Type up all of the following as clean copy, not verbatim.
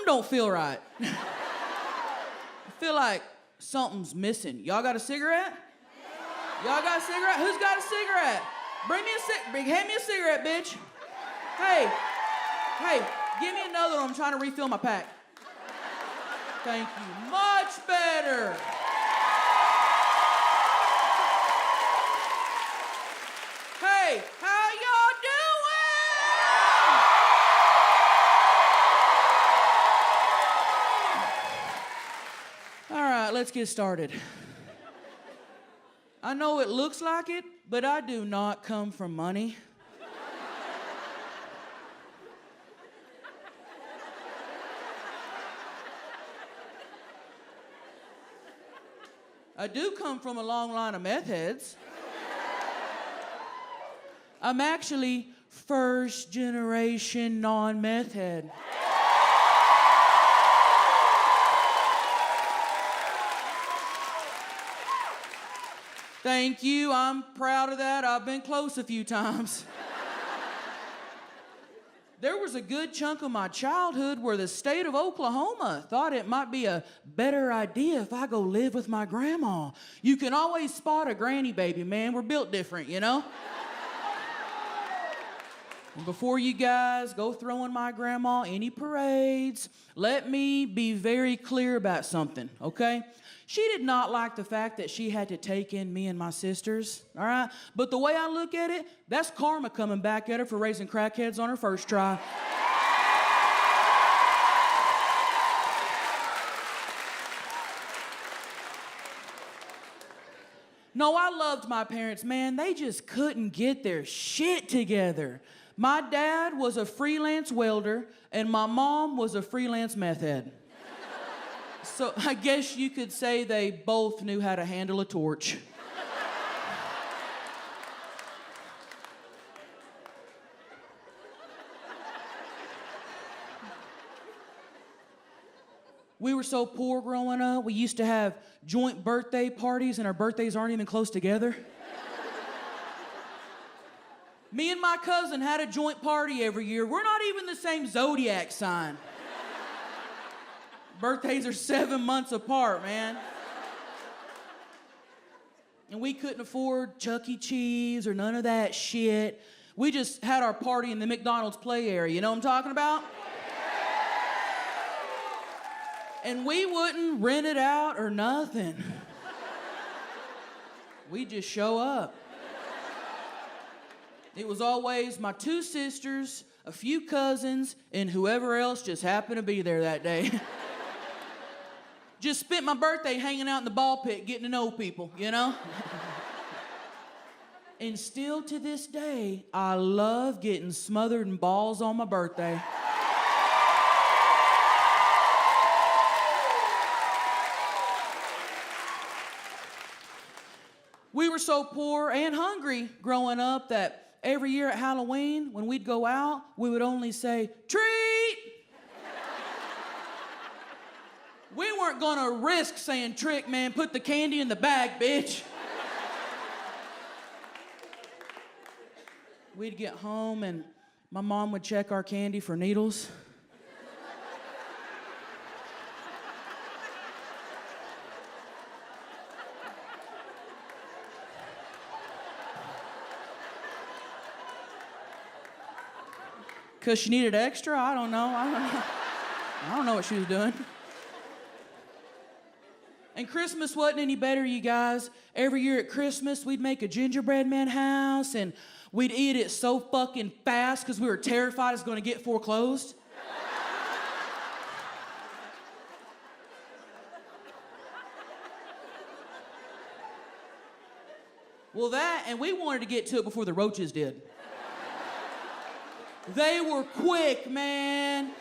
don't feel right. I feel like something's missing. Y'all got a cigarette? Y'all got a cigarette? Who's got a cigarette? Hand me a cigarette, bitch. Hey, give me another one. I'm trying to refill my pack. Thank you. Much better. Hey, how y'all doing? All right, let's get started. I know it looks like it, but I do not come from money. I do come from a long line of meth heads. I'm actually first generation non-meth head. Thank you, I'm proud of that. I've been close a few times. There was a good chunk of my childhood where the state of Oklahoma thought it might be a better idea if I go live with my grandma. You can always spot a granny baby, man. We're built different, you know? And before you guys go throwing my grandma any parades, let me be very clear about something, okay? She did not like the fact that she had to take in me and my sisters, all right? But the way I look at it, that's karma coming back at her for raising crackheads on her first try. No, I loved my parents, man. They just couldn't get their shit together. My dad was a freelance welder, and my mom was a freelance meth head. So I guess you could say they both knew how to handle a torch. We were so poor growing up, we used to have joint birthday parties and our birthdays aren't even close together. Me and my cousin had a joint party every year. We're not even the same zodiac sign. Birthdays are 7 months apart, man. And we couldn't afford Chuck E. Cheese or none of that shit. We just had our party in the McDonald's play area, you know what I'm talking about? And we wouldn't rent it out or nothing. We'd just show up. It was always my 2 sisters, a few cousins, and whoever else just happened to be there that day. Just spent my birthday hanging out in the ball pit, getting to know people, you know? And still to this day, I love getting smothered in balls on my birthday. We were so poor and hungry growing up that every year at Halloween, when we'd go out, we would only say, "Treat!" We weren't gonna risk saying trick, man. Put the candy in the bag, bitch. We'd get home and my mom would check our candy for needles. Because she needed extra? I don't know. I don't know what she was doing. And Christmas wasn't any better, you guys. Every year at Christmas, we'd make a gingerbread man house, and we'd eat it so fucking fast because we were terrified it's going to get foreclosed. Well, that, and we wanted to get to it before the roaches did. They were quick, man.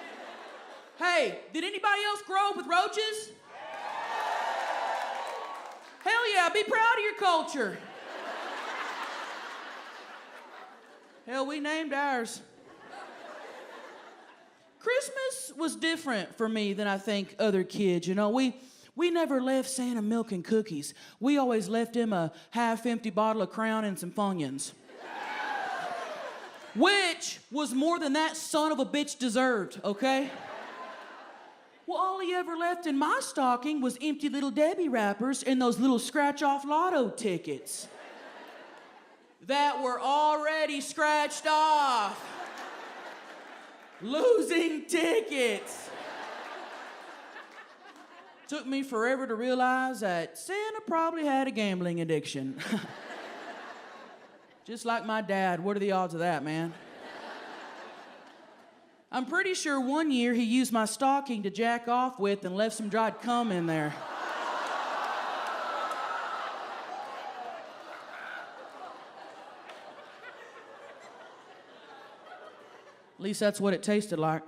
Hey, did anybody else grow up with roaches? Hell yeah, be proud of your culture. Hell, we named ours. Christmas was different for me than I think other kids, you know. We never left Santa milk and cookies. We always left him a half-empty bottle of Crown and some Funyuns. Which was more than that son of a bitch deserved, okay? Well, all he ever left in my stocking was empty Little Debbie wrappers and those little scratch-off lotto tickets that were already scratched off. Losing tickets. Took me forever to realize that Santa probably had a gambling addiction. Just like my dad. What are the odds of that, man? I'm pretty sure one year he used my stocking to jack off with and left some dried cum in there. At least that's what it tasted like.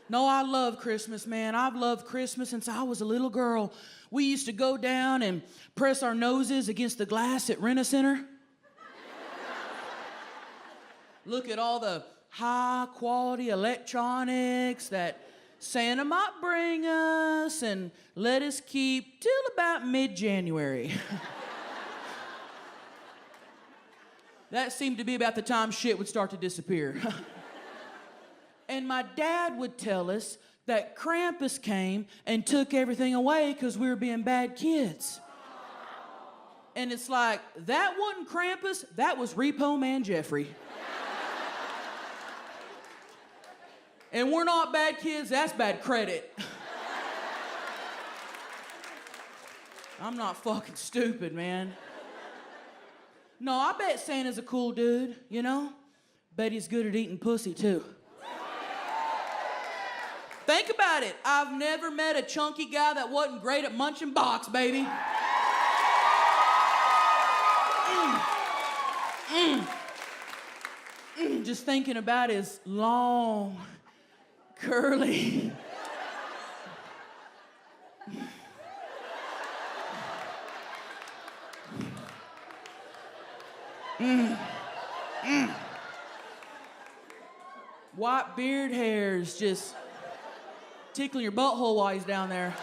No, I love Christmas, man. I've loved Christmas since I was a little girl. We used to go down and press our noses against the glass at Rent-A-Center. Look at all the high-quality electronics that Santa might bring us and let us keep till about mid-January. That seemed to be about the time shit would start to disappear. And my dad would tell us that Krampus came and took everything away because we were being bad kids. And it's like, that wasn't Krampus, that was Repo Man Jeffrey. And we're not bad kids, that's bad credit. I'm not fucking stupid, man. No, I bet Santa's a cool dude, you know? Bet he's good at eating pussy, too. Think about it. I've never met a chunky guy that wasn't great at munching box, baby. Just thinking about his long, curly... White beard hairs just tickling your butthole while he's down there.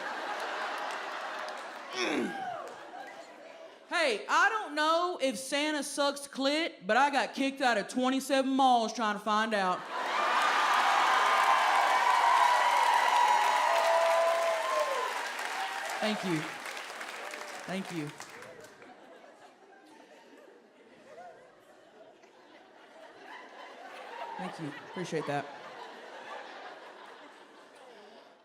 Hey, I don't know if Santa sucks clit, but I got kicked out of 27 malls trying to find out. Thank you. Thank you. Thank you. Appreciate that.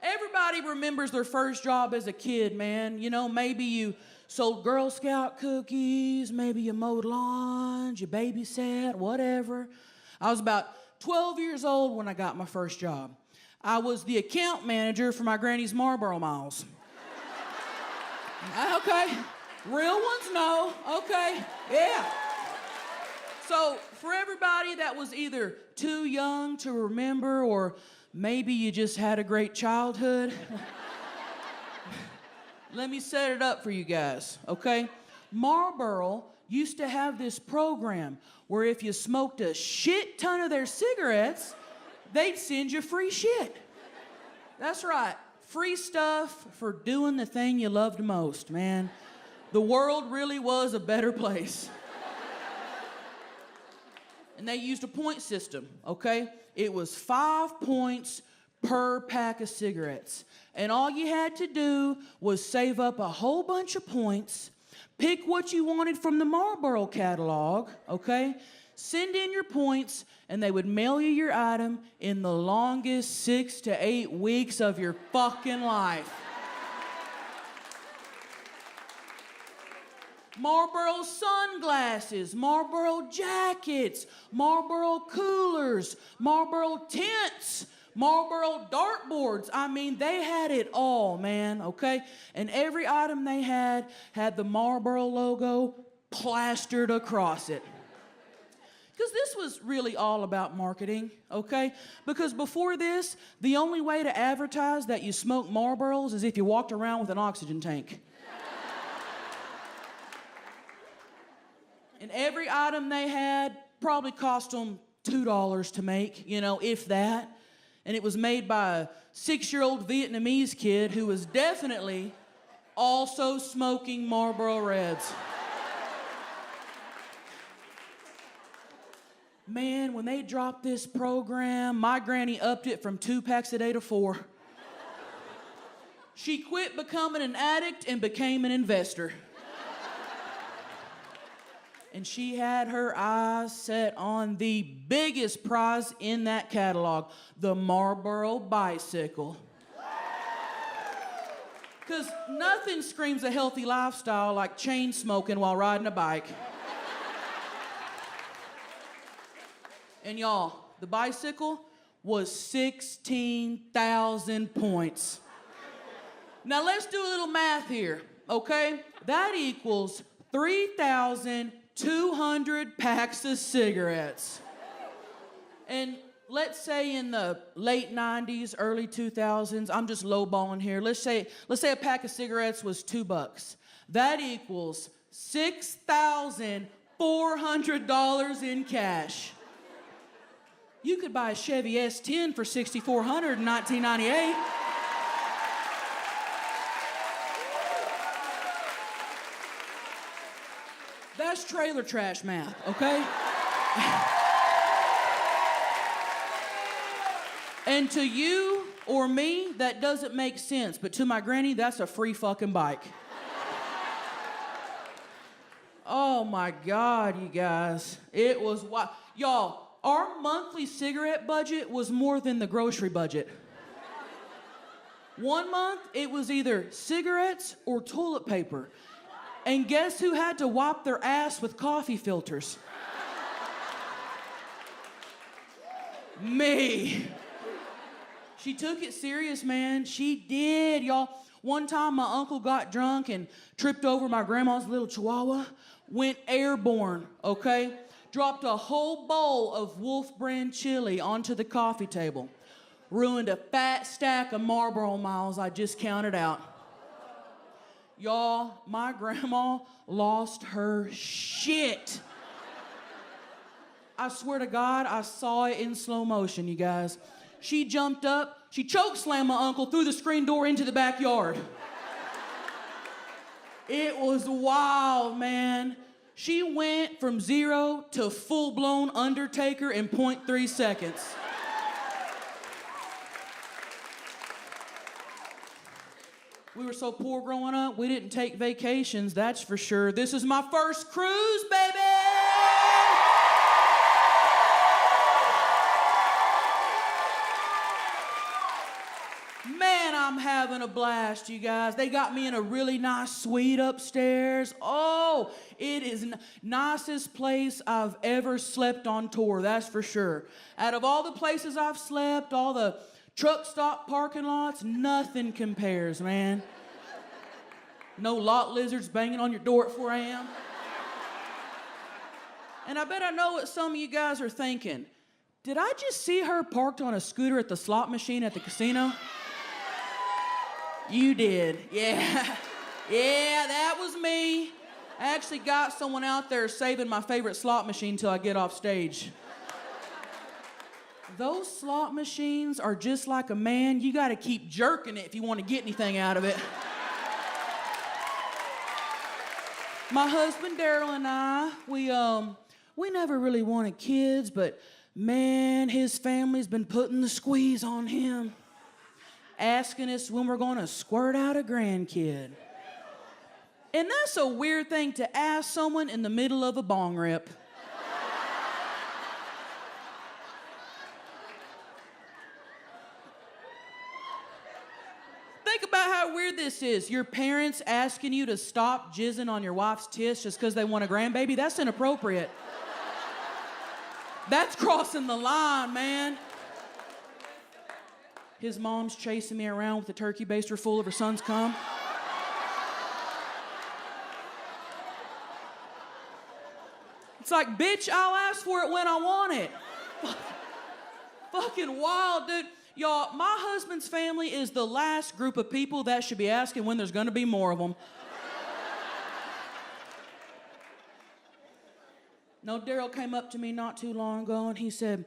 Everybody remembers their first job as a kid, man. You know, maybe you sold Girl Scout cookies, maybe you mowed lawns, you babysat, whatever. I was about 12 years old when I got my first job. I was the account manager for my granny's Marlboro Miles. Okay, real ones, no, okay, yeah. So for everybody that was either too young to remember or maybe you just had a great childhood, let me set it up for you guys, okay? Marlboro used to have this program where if you smoked a shit ton of their cigarettes, they'd send you free shit. That's right, free stuff for doing the thing you loved most, man. The world really was a better place. And they used a point system, okay? It was 5 points per pack of cigarettes. And all you had to do was save up a whole bunch of points, pick what you wanted from the Marlboro catalog, okay? Send in your points, and they would mail you your item in the longest 6 to 8 weeks of your fucking life. Marlboro sunglasses, Marlboro jackets, Marlboro coolers, Marlboro tents, Marlboro dartboards. I mean, they had it all, man, okay? And every item they had the Marlboro logo plastered across it. Because this was really all about marketing, okay? Because before this, the only way to advertise that you smoke Marlboros is if you walked around with an oxygen tank. And every item they had probably cost them $2 to make, you know, if that. And it was made by a 6-year-old Vietnamese kid who was definitely also smoking Marlboro Reds. Man, when they dropped this program, my granny upped it from 2 packs a day to 4. She quit becoming an addict and became an investor. And she had her eyes set on the biggest prize in that catalog, the Marlboro bicycle. Because nothing screams a healthy lifestyle like chain smoking while riding a bike. And y'all, the bicycle was 16,000 points. Now let's do a little math here, okay? That equals 3,200 packs of cigarettes. And let's say in the late 90s, early 2000s, I'm just lowballing here. Let's say a pack of cigarettes was $2. That equals $6,400 in cash. You could buy a Chevy S10 for $6,400 in 1998. That's trailer trash math, okay? And to you or me, that doesn't make sense. But to my granny, that's a free fucking bike. Oh my God, you guys. It was wild. Y'all, our monthly cigarette budget was more than the grocery budget. One month, it was either cigarettes or toilet paper. And guess who had to wipe their ass with coffee filters? Me. She took it serious, man. She did, y'all. One time, my uncle got drunk and tripped over my grandma's little chihuahua, went airborne, okay? Dropped a whole bowl of Wolf brand chili onto the coffee table. Ruined a fat stack of Marlboro Miles I just counted out. Y'all, my grandma lost her shit. I swear to God, I saw it in slow motion, you guys. She jumped up, she chokeslammed my uncle through the screen door into the backyard. It was wild, man. She went from 0 to full-blown Undertaker in 0.3 seconds. We were so poor growing up, we didn't take vacations, that's for sure. This is my first cruise, baby! Man, I'm having a blast, you guys. They got me in a really nice suite upstairs. Oh, it is nicest place I've ever slept on tour, that's for sure. Out of all the places I've slept, all the truck stop parking lots, nothing compares, man. No lot lizards banging on your door at 4 a.m. And I bet I know what some of you guys are thinking. Did I just see her parked on a scooter at the slot machine at the casino? You did, yeah. Yeah, that was me. I actually got someone out there saving my favorite slot machine till I get off stage. Those slot machines are just like a man. You gotta keep jerking it if you want to get anything out of it. My husband Daryl and I, we never really wanted kids, but man, his family's been putting the squeeze on him, asking us when we're gonna squirt out a grandkid. And that's a weird thing to ask someone in the middle of a bong rip. Think about how weird this is. Your parents asking you to stop jizzing on your wife's tits just because they want a grandbaby. That's inappropriate. That's crossing the line, man. His mom's chasing me around with a turkey baster full of her son's cum. It's like, bitch, I'll ask for it when I want it. Fucking wild, dude. Y'all, my husband's family is the last group of people that should be asking when there's gonna be more of them. No, Daryl came up to me not too long ago and he said,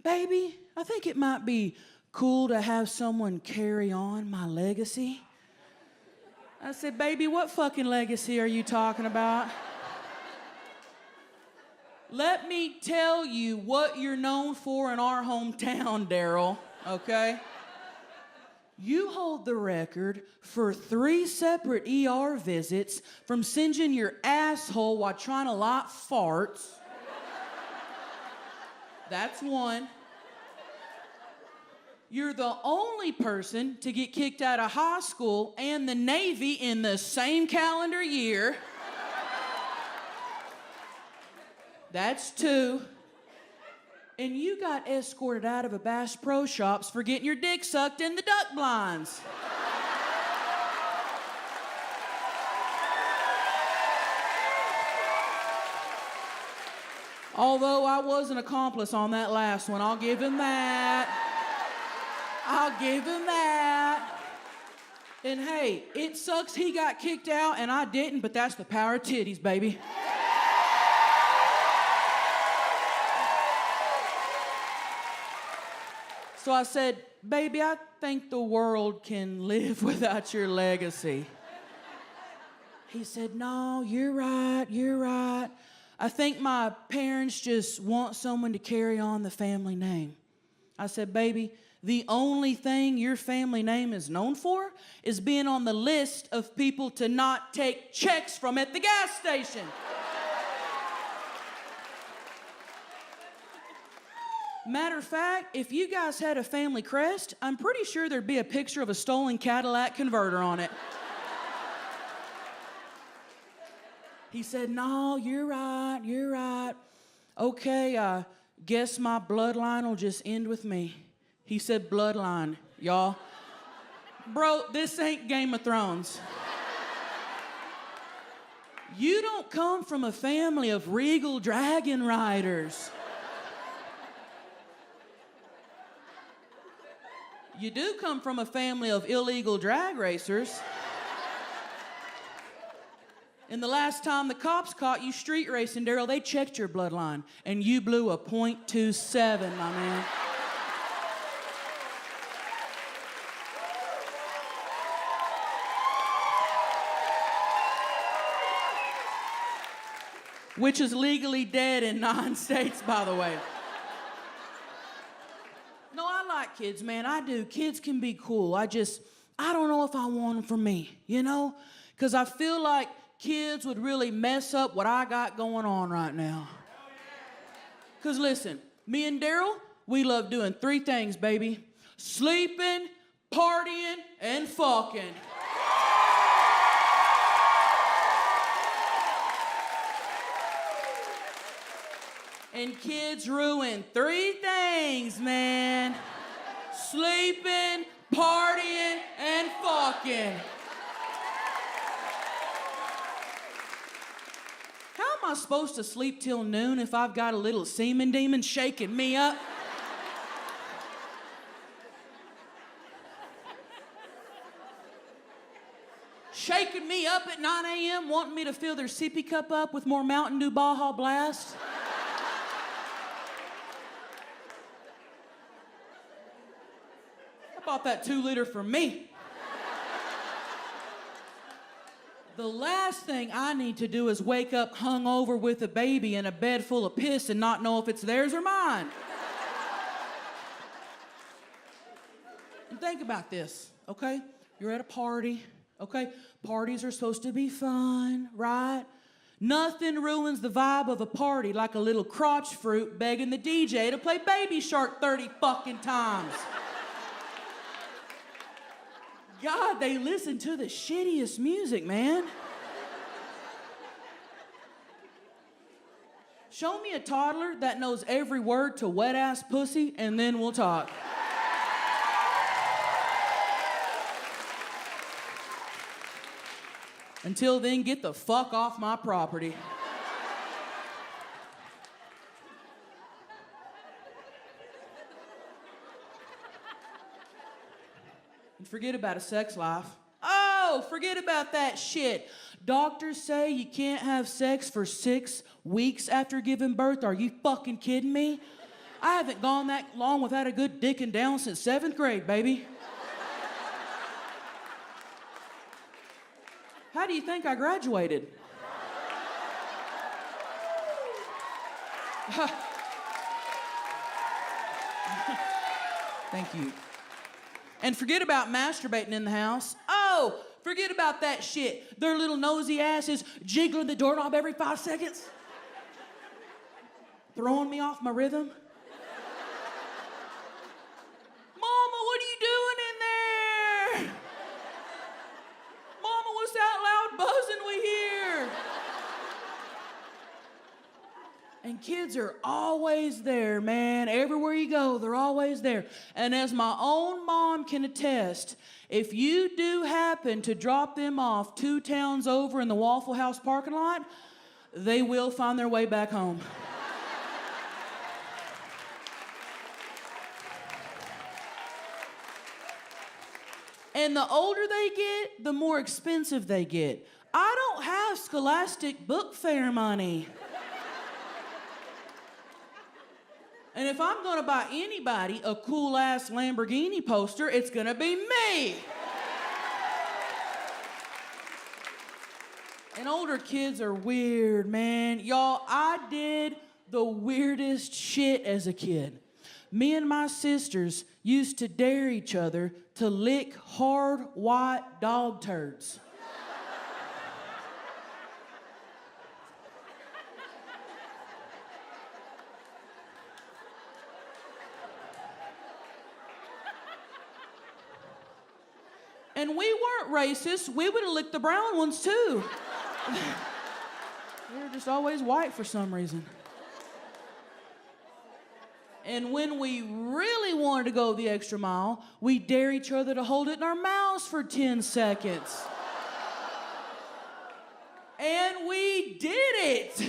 baby, I think it might be cool to have someone carry on my legacy. I said, baby, what fucking legacy are you talking about? Let me tell you what you're known for in our hometown, Daryl, okay? You hold the record for 3 separate ER visits from singeing your asshole while trying to light farts. That's 1. You're the only person to get kicked out of high school and the Navy in the same calendar year. That's 2. And you got escorted out of a Bass Pro Shops for getting your dick sucked in the duck blinds. Although I was an accomplice on that last one, I'll give him that. I'll give him that. And hey, it sucks he got kicked out and I didn't, but that's the power of titties, baby. So I said, baby, I think the world can live without your legacy. He said, no, you're right, you're right. I think my parents just want someone to carry on the family name. I said, baby, the only thing your family name is known for is being on the list of people to not take checks from at the gas station. Matter of fact, if you guys had a family crest, I'm pretty sure there'd be a picture of a stolen Cadillac converter on it. He said, no, you're right, you're right. Okay, I guess my bloodline will just end with me. He said bloodline, y'all. Bro, this ain't Game of Thrones. You don't come from a family of regal dragon riders. You do come from a family of illegal drag racers. And the last time the cops caught you street racing, Daryl, they checked your bloodline, and you blew a .27, my man. Which is legally dead in 9 states, by the way. No, I like kids, man. I do. Kids can be cool. I don't know if I want them for me, you know? Because I feel like kids would really mess up what I got going on right now. Because listen, me and Daryl, we love doing 3 things, baby. Sleeping, partying, and fucking. And kids ruin 3 things, man. Sleeping, partying, and fucking. How am I supposed to sleep till noon if I've got a little semen demon shaking me up? Shaking me up at 9 a.m., wanting me to fill their sippy cup up with more Mountain Dew Baja Blast? I bought that 2-liter for me. The last thing I need to do is wake up hungover with a baby in a bed full of piss and not know if it's theirs or mine. And think about this, okay? You're at a party, okay? Parties are supposed to be fun, right? Nothing ruins the vibe of a party like a little crotch fruit begging the DJ to play Baby Shark 30 fucking times. God, they listen to the shittiest music, man. Show me a toddler that knows every word to wet ass pussy, and then we'll talk. Until then, get the fuck off my property. And forget about a sex life. Oh, forget about that shit. Doctors say you can't have sex for 6 weeks after giving birth. Are you fucking kidding me? I haven't gone that long without a good dicking down since 7th grade, baby. How do you think I graduated? Thank you. And forget about masturbating in the house. Oh, forget about that shit. Their little nosy asses jiggling the doorknob every 5 seconds. Throwing me off my rhythm. Mama, what are you doing in there? Mama, what's that loud buzzing we hear? And kids are always there, man. Everywhere you go, they're always there. And as my own mom can attest, if you do happen to drop them off 2 towns over in the Waffle House parking lot, they will find their way back home. And the older they get, the more expensive they get. I don't have Scholastic book fair money. And if I'm gonna buy anybody a cool-ass Lamborghini poster, it's gonna be me. And older kids are weird, man. Y'all, I did the weirdest shit as a kid. Me and my sisters used to dare each other to lick hard white dog turds. And we weren't racist. We would have licked the brown ones too. They were just always white for some reason. And when we really wanted to go the extra mile, we dare each other to hold it in our mouths for 10 seconds. And we did it.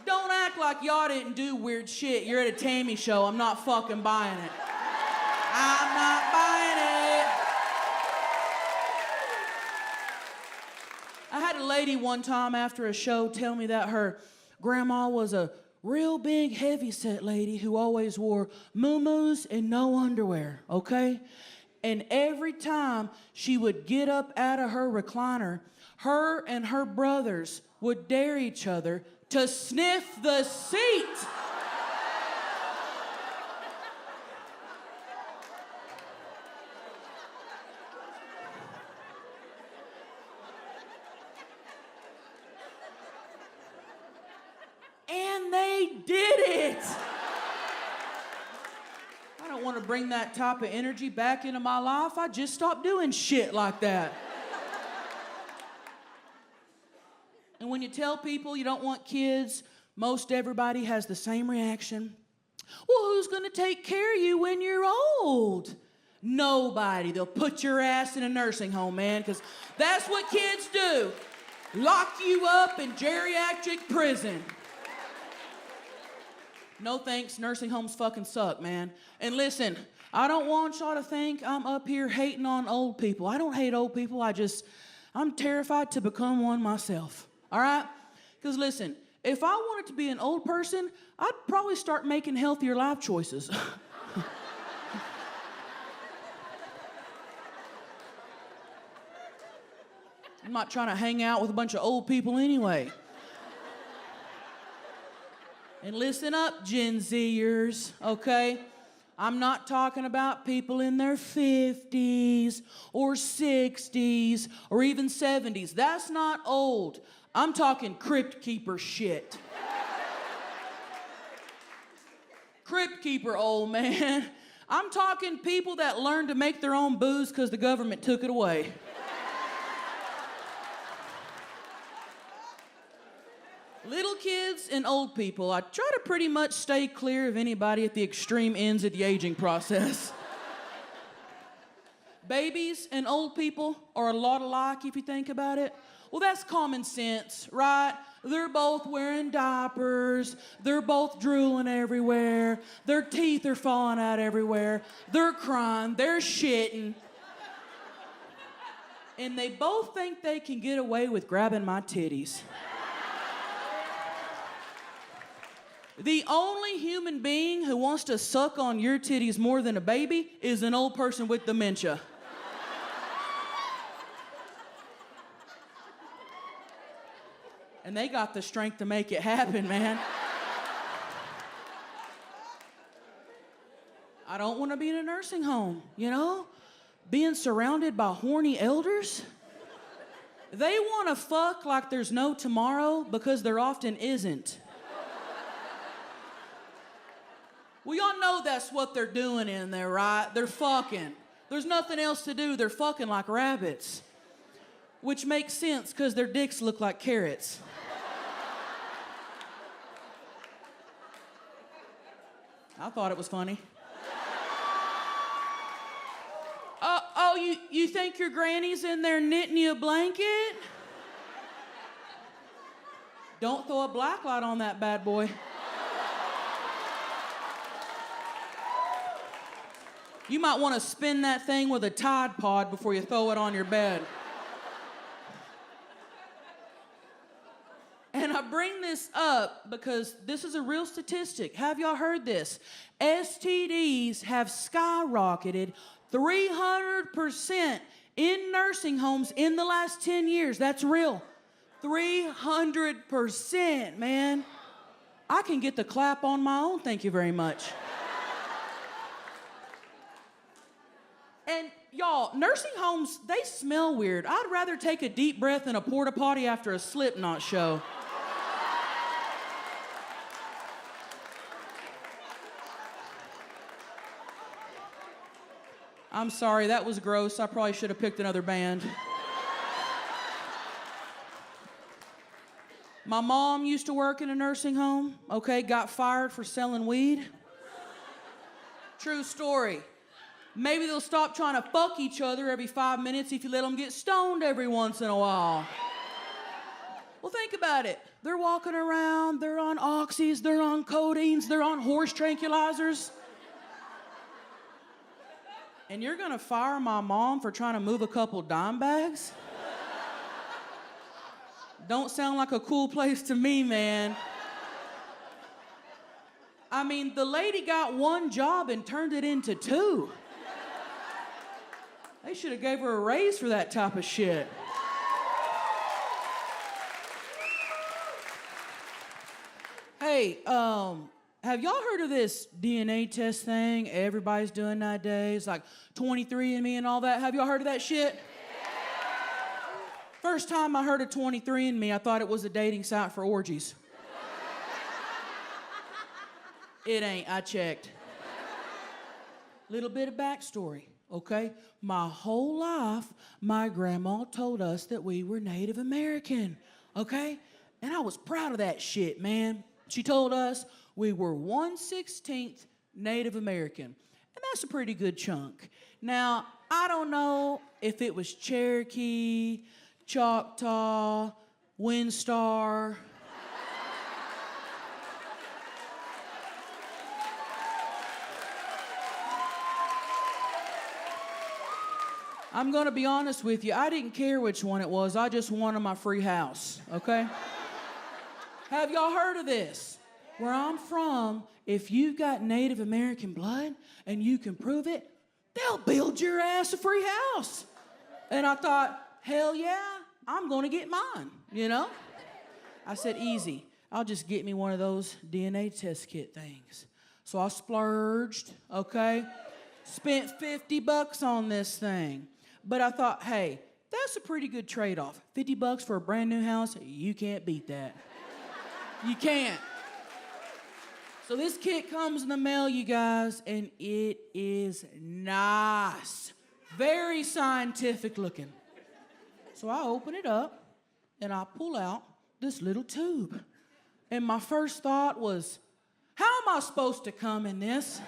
Don't act like y'all didn't do weird shit. You're at a Tammy show. I'm not fucking buying it. I'm not buying it. I had a lady one time after a show tell me that her grandma was a real big heavyset lady who always wore muumuus and no underwear, okay? And every time she would get up out of her recliner, her and her brothers would dare each other to sniff the seat. And they did it. I don't want to bring that type of energy back into my life. I just stopped doing shit like that. And when you tell people you don't want kids, most everybody has the same reaction. Well, who's going to take care of you when you're old? Nobody. They'll put your ass in a nursing home, man, because that's what kids do. Lock you up in geriatric prison. No thanks, nursing homes fucking suck, man. And listen, I don't want y'all to think I'm up here hating on old people. I don't hate old people, I'm terrified to become one myself, all right? Because listen, if I wanted to be an old person, I'd probably start making healthier life choices. I'm not trying to hang out with a bunch of old people anyway. And listen up, Gen Zers, okay? I'm not talking about people in their 50s or 60s or even 70s. That's not old. I'm talking crypt keeper shit. Crypt keeper old, man. I'm talking people that learned to make their own booze because the government took it away. Little kids and old people, I try to pretty much stay clear of anybody at the extreme ends of the aging process. Babies and old people are a lot alike if you think about it. Well, that's common sense, right? They're both wearing diapers, they're both drooling everywhere, their teeth are falling out everywhere, they're crying, they're shitting. And they both think they can get away with grabbing my titties. The only human being who wants to suck on your titties more than a baby is an old person with dementia. And they got the strength to make it happen, man. I don't want to be in a nursing home, you know? Being surrounded by horny elders. They want to fuck like there's no tomorrow because there often isn't. Well, y'all know that's what they're doing in there, right? They're fucking. There's nothing else to do. They're fucking like rabbits. Which makes sense because their dicks look like carrots. I thought it was funny. You think your granny's in there knitting you a blanket? Don't throw a black light on that bad boy. You might want to spin that thing with a Tide Pod before you throw it on your bed. And I bring this up because this is a real statistic. Have y'all heard this? STDs have skyrocketed 300% in nursing homes in the last 10 years. That's real. 300%, man. I can get the clap on my own, thank you very much. And y'all, nursing homes, they smell weird. I'd rather take a deep breath in a porta potty after a Slipknot show. I'm sorry, that was gross. I probably should have picked another band. My mom used to work in a nursing home, okay, got fired for selling weed. True story. Maybe they'll stop trying to fuck each other every 5 minutes if you let them get stoned every once in a while. Well, think about it. They're walking around, they're on oxys, they're on codeines, they're on horse tranquilizers. And you're gonna fire my mom for trying to move a couple dime bags? Don't sound like a cool place to me, man. I mean, the lady got one job and turned it into two. They should have gave her a raise for that type of shit. Hey, have y'all heard of this DNA test thing everybody's doing nowadays? Like 23andMe and all that. Have y'all heard of that shit? First time I heard of 23andMe, I thought it was a dating site for orgies. It ain't, I checked. Little bit of backstory, okay? My whole life, my grandma told us that we were Native American, okay? And I was proud of that shit, man. She told us we were 1/16 Native American, and that's a pretty good chunk. Now, I don't know if it was Cherokee, Choctaw, Windstar. I'm gonna be honest with you, I didn't care which one it was, I just wanted my free house, okay? Have y'all heard of this? Where I'm from, if you've got Native American blood and you can prove it, they'll build your ass a free house. And I thought, hell yeah, I'm gonna get mine, you know? I said, easy, I'll just get me one of those DNA test kit things. So I splurged, okay? Spent $50 on this thing. But I thought, hey, that's a pretty good trade-off. $50 for a brand new house, you can't beat that. You can't. So this kit comes in the mail, you guys, and it is nice. Very scientific looking. So I open it up, and I pull out this little tube. And my first thought was, how am I supposed to come in this?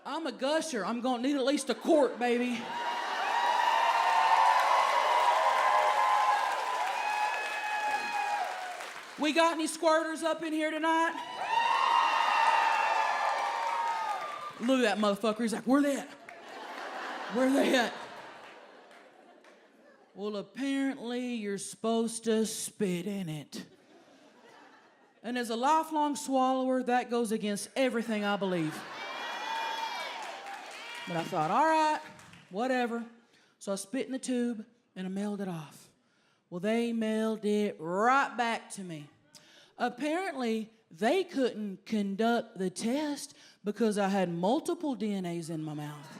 I'm a gusher. I'm gonna need at least a quart, baby. We got any squirters up in here tonight? Look at that motherfucker. He's like, where they at? Where they at? Well, apparently you're supposed to spit in it. And as a lifelong swallower, that goes against everything I believe. But I thought, all right, whatever. So I spit in the tube and I mailed it off. Well, they mailed it right back to me. Apparently, they couldn't conduct the test because I had multiple DNAs in my mouth.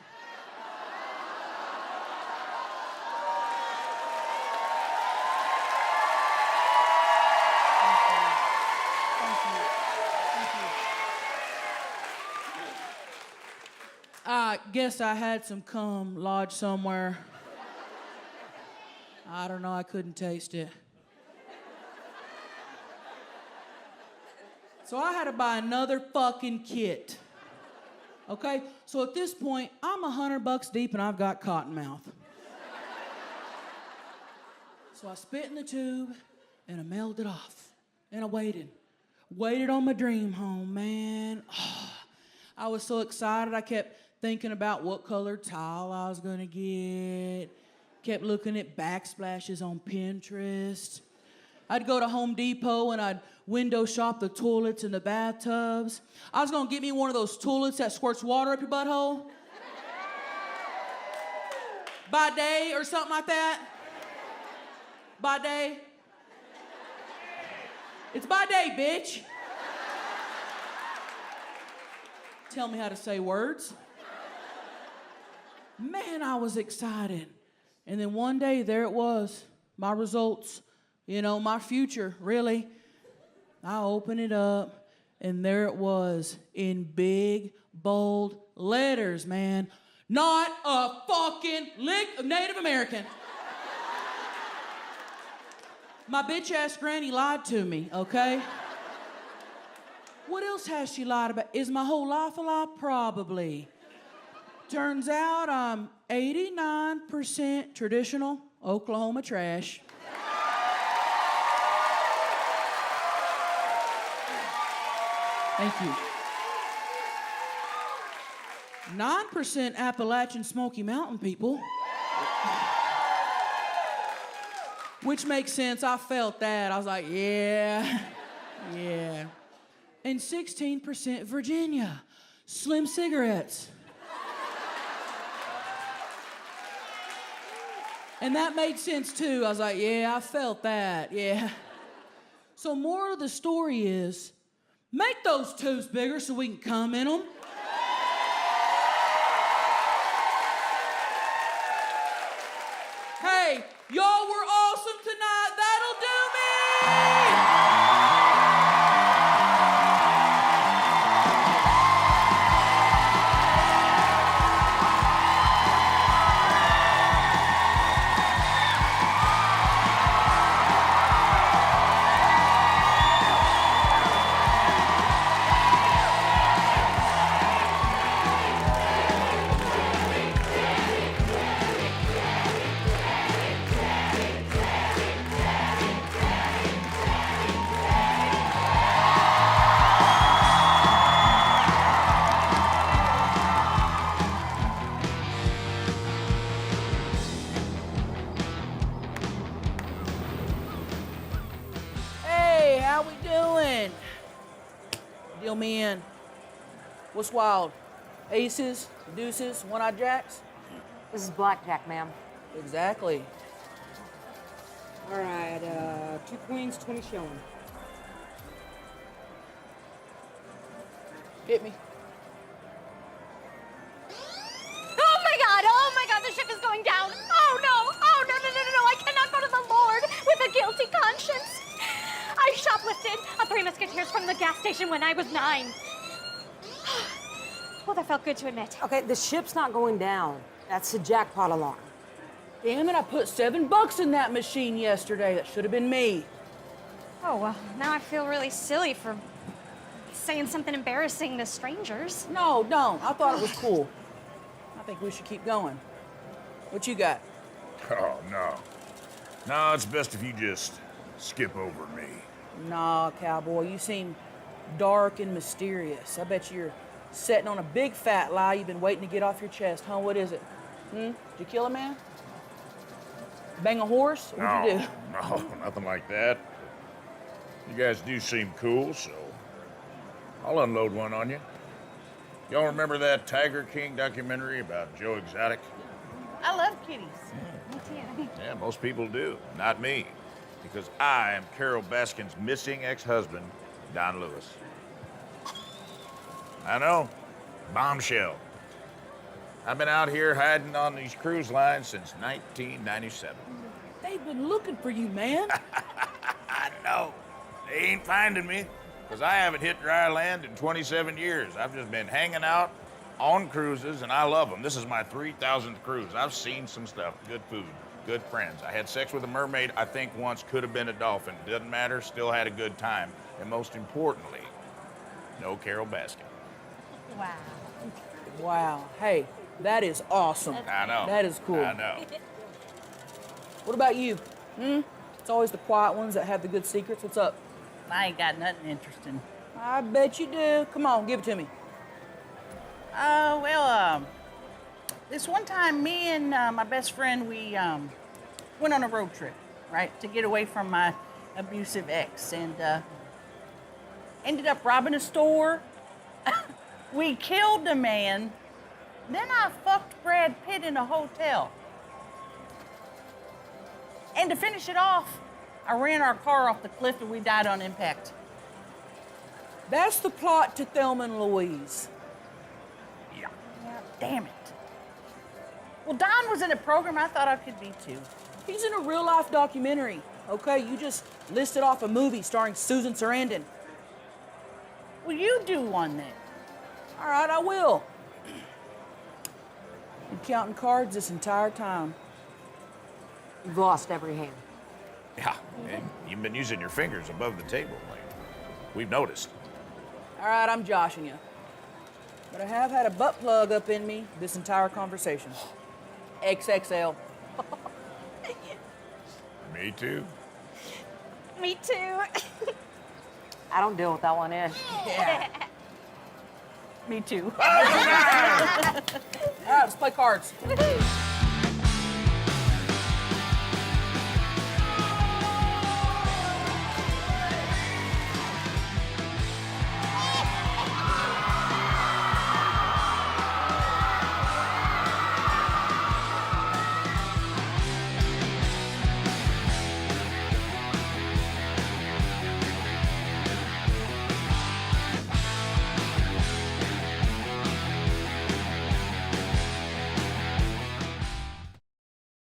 I guess I had some cum lodged somewhere. I don't know, I couldn't taste it. So I had to buy another fucking kit. Okay? So at this point, I'm $100 deep and I've got cotton mouth. So I spit in the tube and I mailed it off. And I waited. Waited on my dream home, man. Oh, I was so excited. I kept thinking about what color tile I was gonna get. Kept looking at backsplashes on Pinterest. I'd go to Home Depot and I'd window shop the toilets and the bathtubs. I was gonna get me one of those toilets that squirts water up your butthole. Bidet or something like that. Bidet. It's bidet, bitch. Tell me how to say words. Man, I was excited. And then one day, there it was, my results, my future, really. I opened it up, and there it was in big, bold letters, man. Not a fucking lick of Native American. My bitch-ass granny lied to me, okay? What else has she lied about? Is my whole life a lie? Probably. Turns out I'm 89% traditional Oklahoma trash. Thank you. 9% Appalachian Smoky Mountain people. Which makes sense. I felt that. I was like, yeah. And 16% Virginia. Slim cigarettes. And that made sense too. I was like, yeah, I felt that, yeah. So moral of the story is, make those tubes bigger so we can cum in them. Hey, y'all were awesome tonight. That'll do me! How we doing? Deal me in. What's wild? Aces, deuces, one-eyed jacks? This is blackjack, ma'am. Exactly. All right, 2 queens, 20 showing. Hit me. Oh my God, the ship is going down. Oh no, I cannot go to the Lord with a guilty conscience. I shoplifted a Three Musketeers from the gas station when I was 9. Well, that felt good to admit. Okay, the ship's not going down. That's the jackpot alarm. Damn it, I put $7 in that machine yesterday. That should have been me. Oh, well, now I feel really silly for saying something embarrassing to strangers. No, don't. I thought it was cool. I think we should keep going. What you got? Oh, no. No, it's best if you just skip over me. Nah, cowboy, you seem dark and mysterious. I bet you're sitting on a big fat lie you've been waiting to get off your chest, huh? What is it? Did you kill a man? Bang a horse? What'd you do? No, nothing like that. You guys do seem cool, so I'll unload one on you. Y'all remember that Tiger King documentary about Joe Exotic? I love kitties. Me too. Yeah, most people do. Not me. Because I am Carol Baskin's missing ex-husband, Don Lewis. I know. Bombshell. I've been out here hiding on these cruise lines since 1997. They've been looking for you, man. I know. They ain't finding me, because I haven't hit dry land in 27 years. I've just been hanging out on cruises, and I love them. This is my 3,000th cruise. I've seen some stuff. Good food, good friends. I had sex with a mermaid, I think once, could have been a dolphin. Doesn't matter, still had a good time. And most importantly, no Carol Baskin. Wow. Wow. Hey, that is awesome. I know. That is cool. I know. What about you? It's always the quiet ones that have the good secrets. What's up? I ain't got nothing interesting. I bet you do. Come on, give it to me. This one time, me and my best friend, we went on a road trip, right, to get away from my abusive ex, and ended up robbing a store. We killed a man. Then I fucked Brad Pitt in a hotel. And to finish it off, I ran our car off the cliff and we died on impact. That's the plot to Thelma and Louise. Yeah. Damn it. Well, Don was in a program. I thought I could be too. He's in a real-life documentary. Okay, you just listed off a movie starring Susan Sarandon. Well, you do one then. All right, I will. Been counting cards this entire time. You've lost every hand. Yeah, and you've been using your fingers above the table. Like, we've noticed. All right, I'm joshing you. But I have had a butt plug up in me this entire conversation. XXL. Me too. Me too. I don't deal with that one in. Yeah. Me too. All right, let's play cards. Woohoo.